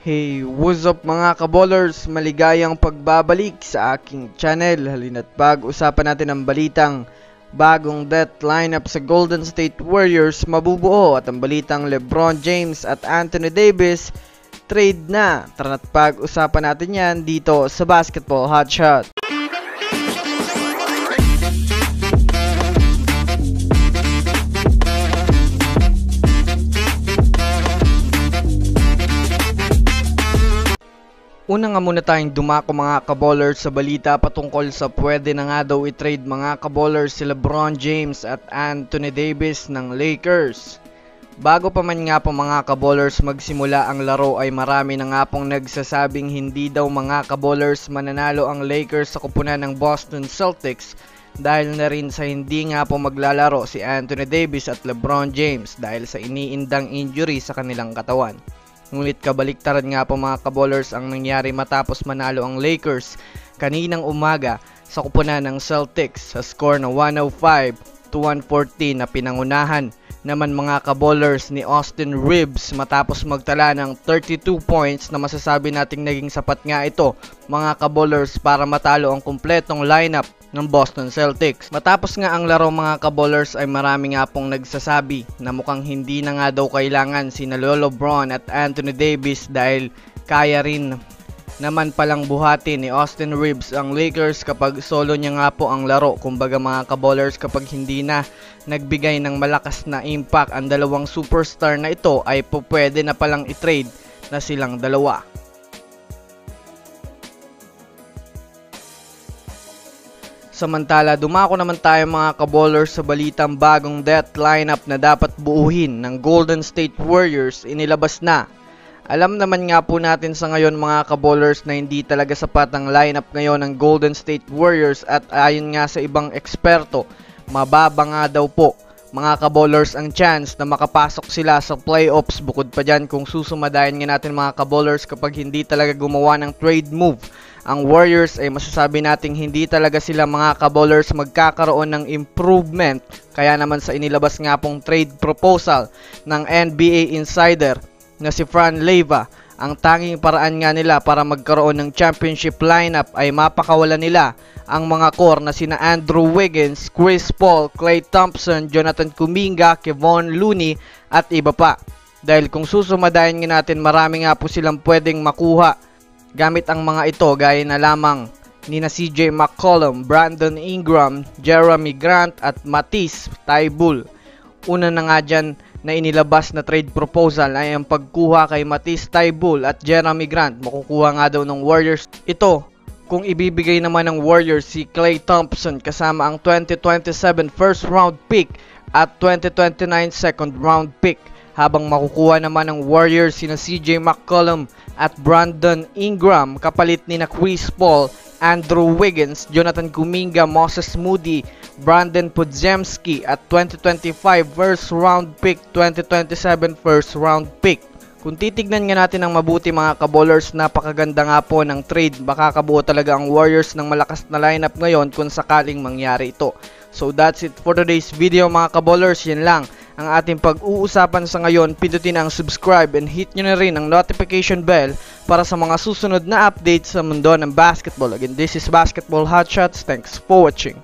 Hey, what's up mga kaballers? Maligayang pagbabalik sa aking channel. Halina't pag-usapan natin ang balitang bagong death lineup sa Golden State Warriors mabubuo at ang balitang LeBron James at Anthony Davis trade na. Tara't pag-usapan natin yan dito sa Basketball Hotshot. Una nga muna tayong dumako mga kaballers sa balita patungkol sa pwede na nga daw i-trade mga kaballers si LeBron James at Anthony Davis ng Lakers. Bago pa man nga po mga kaballers magsimula ang laro ay marami na nga pong nagsasabing hindi daw mga kaballers mananalo ang Lakers sa kupunan ng Boston Celtics dahil na rin sa hindi nga po maglalaro si Anthony Davis at LeBron James dahil sa iniindang injury sa kanilang katawan. Ngunit kabaliktaran nga po mga kaballers ang nangyari matapos manalo ang Lakers kaninang umaga sa kupunan ng Celtics sa score na 105-114 na pinangunahan naman mga kaballers ni Austin Reeves matapos magtala ng 32 points na masasabi nating naging sapat nga ito mga kaballers para matalo ang kumpletong lineup ng Boston Celtics. Matapos nga ang laro mga kaballers ay marami nga pong nagsasabi na mukhang hindi na nga daw kailangan sina LeBron at Anthony Davis dahil kaya rin naman palang buhati ni Austin Reeves ang Lakers kapag solo niya nga po ang laro. Kumbaga mga kaballers kapag hindi na nagbigay ng malakas na impact ang dalawang superstar na ito ay pwede na palang i-trade na silang dalawa. Samantala, dumako naman tayo mga kaballers sa balitang bagong death lineup na dapat buuhin ng Golden State Warriors inilabas na. Alam naman nga po natin sa ngayon mga kaballers na hindi talaga sapat ang lineup ngayon ng Golden State Warriors at ayon nga sa ibang eksperto, mababa nga daw po mga kaballers ang chance na makapasok sila sa playoffs. Bukod pa dyan kung susumadayan nga natin mga kaballers kapag hindi talaga gumawa ng trade move ang Warriors ay masasabi nating hindi talaga sila mga kaballers magkakaroon ng improvement. Kaya naman sa inilabas nga pong trade proposal ng NBA insider na si Fran Leyva, ang tanging paraan nga nila para magkaroon ng championship lineup ay mapakawalan nila ang mga core na sina Andrew Wiggins, Chris Paul, Klay Thompson, Jonathan Kuminga, Kevon Looney at iba pa. Dahil kung susumadayan nga natin marami nga po silang pwedeng makuha gamit ang mga ito gaya na lamang ni na CJ McCollum, Brandon Ingram, Jeremy Grant at Matisse Thybulle. Una na nga dyan na inilabas na trade proposal ay ang pagkuha kay Matisse Thybulle at Jeremy Grant. Makukuha nga daw ng Warriors ito kung ibibigay naman ng Warriors si Klay Thompson kasama ang 2027 first round pick at 2029 second round pick. Habang makukuha naman ng Warriors sina CJ McCollum at Brandon Ingram kapalit ni na Chris Paul, Andrew Wiggins, Jonathan Kuminga, Moses Moody, Brandon Podziemski at 2025 first round pick, 2027 first round pick. Kung titignan nga natin ng mabuti mga kaballers, napakaganda nga po ng trade. Baka kabuo talaga ang Warriors ng malakas na lineup ngayon kung sakaling mangyari ito. So that's it for today's video mga kaballers. Yan lang ang ating pag-uusapan sa ngayon. Pindutin ang subscribe and hit nyo na rin ang notification bell para sa mga susunod na updates sa mundo ng basketball. Again, this is Basketball Hotshots. Thanks for watching.